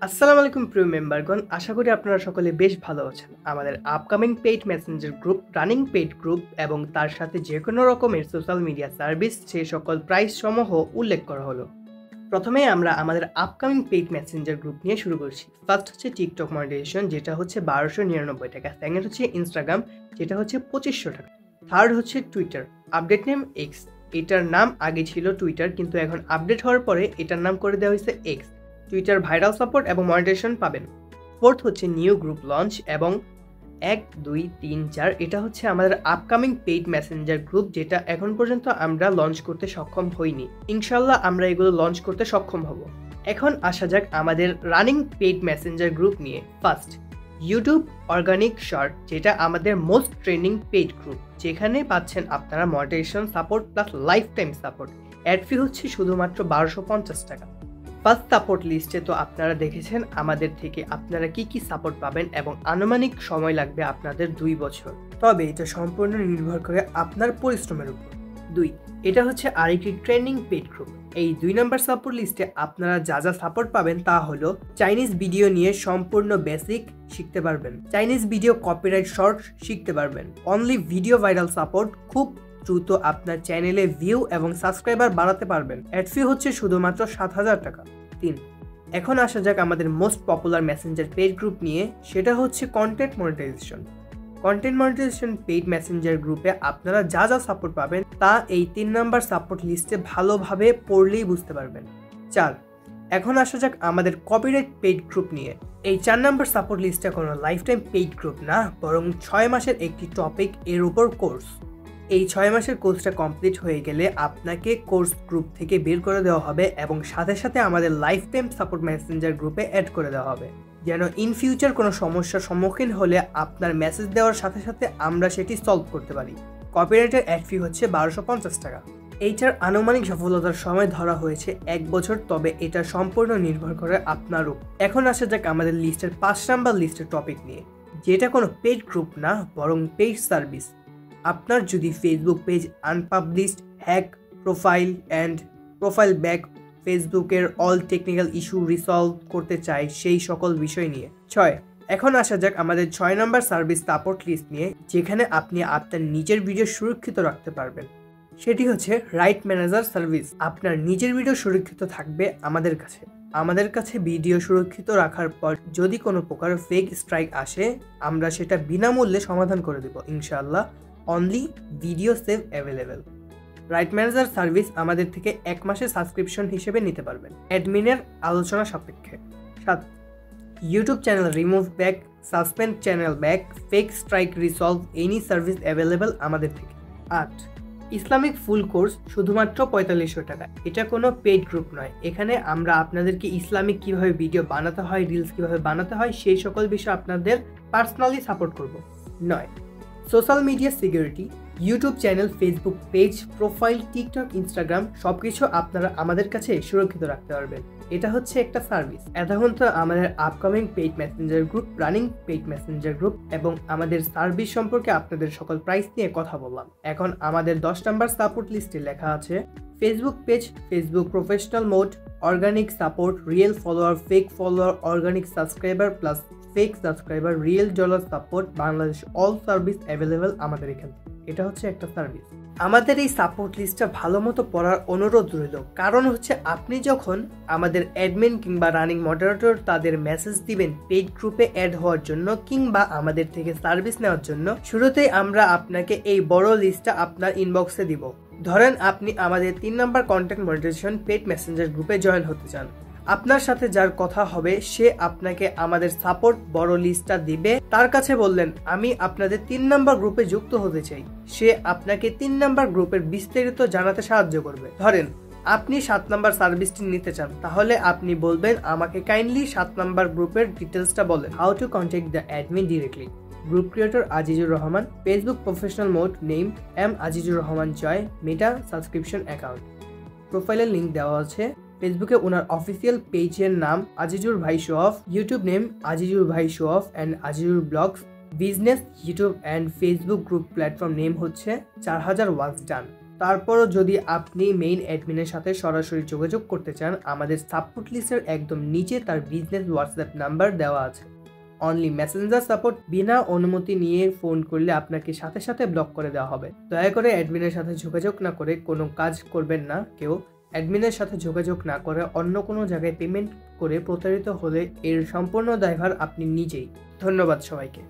আসসালামু আলাইকুম প্রিয় মেম্বারগণ, আশা করি আপনারা সকলে বেশ ভালো আছেন। আমাদের upcoming paid messenger group, running paid group এবং তার সাথে যে কোনো রকমের সোশ্যাল মিডিয়া সার্ভিস সে সকল প্রাইস সমূহ উল্লেখ করা হলো। প্রথমেই আমরা আমাদের আপকামিং পেইড মেসেঞ্জার গ্রুপ নিয়ে শুরু করছি। ফার্স্ট হচ্ছে টিকটক মনিটাইজেশন, যেটা হচ্ছে 1299 টাকা। সেকেন্ড হচ্ছে ইনস্টাগ্রাম, যেটা হচ্ছে 2500 টাকা। থার্ড হচ্ছে টুইটার, আপডেট নেম এক্স। এটার নাম আগে ছিল টুইটার, কিন্তু এখন আপডেট হওয়ার পরে এটার নাম করে দেওয়া হয়েছে এক্স। টুইটার ভাইরাল সাপোর্ট এবং মনিটাইজেশন পাবেন। ফোর্থ হচ্ছে নিউ গ্রুপ লঞ্চ এবং 1, 2, 3, 4 এটা হচ্ছে আমাদের আপকামিং পেইড মেসেঞ্জার গ্রুপ, যেটা এখন পর্যন্ত আমরা লঞ্চ করতে সক্ষম হইনি। ইনশাল্লাহ আমরা এগুলো লঞ্চ করতে সক্ষম হব। এখন আসা যাক আমাদের রানিং পেইড মেসেঞ্জার গ্রুপ নিয়ে। ফার্স্ট, ইউটিউব অর্গানিক শর্ট, যেটা আমাদের মোস্ট ট্রেন্ডিং পেইড গ্রুপ, যেখানে পাচ্ছেন আপনারা monetization support plus lifetime support. Add fee হচ্ছে শুধুমাত্র 1250 টাকা। ফার্স্ট সাপোর্ট লিস্টে তো আপনারা দেখেছেন আমাদের থেকে আপনারা কি কি সাপোর্ট পাবেন এবং আনুমানিক সময় লাগবে আপনাদের 2 বছর। তবে এটা সম্পূর্ণ নির্ভর করে আপনার পরিশ্রমের উপর। 2, এটা হচ্ছে আরেকটি ট্রেন্ডিং পেইড গ্রুপ। এই 2 নাম্বার সাপোর্ট লিস্টে আপনারা যা যা সাপোর্ট পাবেন তা হলো চাইনিজ ভিডিও নিয়ে সম্পূর্ণ বেসিক শিখতে পারবেন, চাইনিজ ভিডিও কপিরাইট শর্ট শিখতে পারবেন, অনলি ভিডিও ভাইরাল সাপোর্ট, খুব দ্রুত আপনার চ্যানেলে ভিউ এবং সাবস্ক্রাইবার বাড়াতে পারবেন। অ্যাড ফি হচ্ছে শুধুমাত্র 7000 টাকা। 3, এখন আসা যাক আমাদের most popular messenger paid group নিয়ে, সেটা হচ্ছে content monetization. Content monetization paid messenger গ্রুপে আপনারা যা যা সাপোর্ট পাবেন তা এই 3 নাম্বার সাপোর্ট লিস্টে ভালোভাবে পড়লেই বুঝতে পারবেন। 4, এখন আসা যাক আমাদের কপিরাইট পেইড গ্রুপ নিয়ে। এই 4 নাম্বার সাপোর্ট লিস্টে কোনো লাইফ টাইম পেইড গ্রুপ না, বরং 6 মাসের একটি টপিক এর উপর কোর্স। এই 6 মাসের কোর্সটা কমপ্লিট হয়ে গেলে আপনাকে কোর্স গ্রুপ থেকে বের করে দেওয়া হবে এবং সাথে সাথে আমাদের লাইফ টাইম সাপোর্ট মেসেঞ্জার গ্রুপে অ্যাড করে দেওয়া হবে, যেন ইন ফিউচার কোনো সমস্যার সম্মুখীন হলে আপনার মেসেজ দেওয়ার সাথে সাথে আমরা সেটি সলভ করতে পারি। কপিরাইটের অ্যাড ফি হচ্ছে 1250 টাকা। এইটার আনুমানিক সফলতার সময় ধরা হয়েছে 1 বছর, তবে এটা সম্পূর্ণ নির্ভর করে আপনার উপর। এখন আসা যাক আমাদের লিস্টের 5 নাম্বার লিস্টের টপিক নিয়ে, যেটা কোনো পেইড গ্রুপ না, বরং পেইড সার্ভিস। আপনার যদি Facebook page unpublished, hack, profile and profile back, ফেসবুকের অল টেকনিক্যাল ইস্যু রিসলভ করতে চাই, সেই সকল বিষয় নিয়ে। 6, এখন আসা যাক আমাদের 6 নম্বর সার্ভিস সাপোর্ট লিস্ট নিয়ে, যেখানে আপনি আপনার নিজের ভিডিও সুরক্ষিত রাখতে পারবেন। সেটি হচ্ছে রাইট ম্যানেজার সার্ভিস। আপনার নিজের ভিডিও সুরক্ষিত থাকবে আমাদের কাছে ভিডিও সুরক্ষিত রাখার পর যদি কোনো প্রকার ফেক স্ট্রাইক আসে, আমরা সেটা বিনামূল্যে সমাধান করে দেব ইনশাআল্লাহ। Only video save available. Right manager service আমাদের থেকে 1 মাসের সাবস্ক্রিপশন হিসেবে নিতে পারবেন, অ্যাডমিনের আলোচনা সাপেক্ষে। 7, YouTube channel remove back, suspend channel back, fake strike resolve, any service available আমাদের থেকে। 8, ইসলামিক ফুল কোর্স শুধুমাত্র 4500 টাকা। এটা কোনো পেইড গ্রুপ নয়, এখানে আমরা আপনাদেরকে ইসলামিক কিভাবে ভিডিও বানাতে হয়, রিলস কিভাবে বানাতে হয়, সেই সকল বিষয় আপনাদের পার্সোনালি সাপোর্ট করব। 9, social media security, YouTube channel, Facebook page, profile, TikTok, Instagram সবকিছু আপনারা আমাদের কাছে সুরক্ষিত রাখতে পারবেন। এটা হচ্ছে একটা সার্ভিস। এতক্ষণ তো আমাদের upcoming paid messenger group, running paid messenger group এবং আমাদের সার্ভিস সম্পর্কে আপনাদের সকল প্রাইস নিয়ে কথা বললাম। এখন আমাদের 10 নাম্বার সাপোর্ট লিস্টে লেখা আছে Facebook page, Facebook professional mode, organic support, real follower, fake follower, organic subscriber plus fake subscriber, real dollar support, Bangladesh all service available আমাদের এখানে। এটা হচ্ছে একটা সার্ভিস। আমাদের এই সাপোর্ট লিস্টটা ভালো মতো পড়ার অনুরোধ রইল, কারণ হচ্ছে আপনি যখন আমাদের অ্যাডমিন কিংবা রানিং মডারেটর তাদের মেসেজ দিবেন পেইড গ্রুপে অ্যাড হওয়ার জন্য কিংবা আমাদের থেকে সার্ভিস নেওয়ার জন্য, শুরুতেই আমরা আপনাকে এই বড় লিস্টটা আপনার ইনবক্সে দিব। ধরেন আপনি আমাদের 3 number content monetization paid messenger গ্রুপে জয়েন হতে চান। আপনার সাথে যার কথা হবে সে আপনাকে আমাদের সাপোর্ট বড় লিস্টটা দিবে। তার কাছে বললেন আমি আপনাদের 3 নাম্বার গ্রুপে যুক্ত হতে চাই, সে আপনাকে 3 নাম্বার গ্রুপের বিস্তারিত জানাতে সাহায্য করবে। ধরেন আপনি 7 নাম্বার সার্ভিসটি নিতে চান, তাহলে আপনি বলবেন আমাকে কাইন্ডলি 7 নাম্বার গ্রুপের ডিটেলসটা বলেন। How to contact the admin directly. Group creator Azizur Rahman, Facebook professional mode, name M Azizur Rahman Joy, Meta subscription account. প্রোফাইলের লিঙ্ক দেওয়া আছে। ফেসবুকে ওনার অফিসিয়াল পেজের নাম Azizur Bhai show off, YouTube name Azizur Bhai show off and Azizur blogs, business YouTube and Facebook group platform name হচ্ছে 4000 ওয়াজ ডান। তারপরও যদি আপনি মেইন অ্যাডমিনের সাথে সরাসরি যোগাযোগ করতে চান, আমাদের সাপোর্ট লিস্টের একদম নিচে তার বিজনেস হোয়াটসঅ্যাপ নাম্বার দেওয়া আছে। অনলি মেসেঞ্জার সাপোর্ট, বিনা অনুমতি নিয়ে ফোন করলে আপনাকে সাথে সাথে ব্লক করে দেওয়া হবে। দয়া করে অ্যাডমিনের সাথে যোগাযোগ না করে কোনো কাজ করবেন না। কেউ অ্যাডমিনের সাথে যোগাযোগ না করে অন্য কোনো জায়গায় পেমেন্ট করে প্রতারিত হলে এর সম্পূর্ণ দায়ভার আপনি নিজেই। ধন্যবাদ সবাইকে।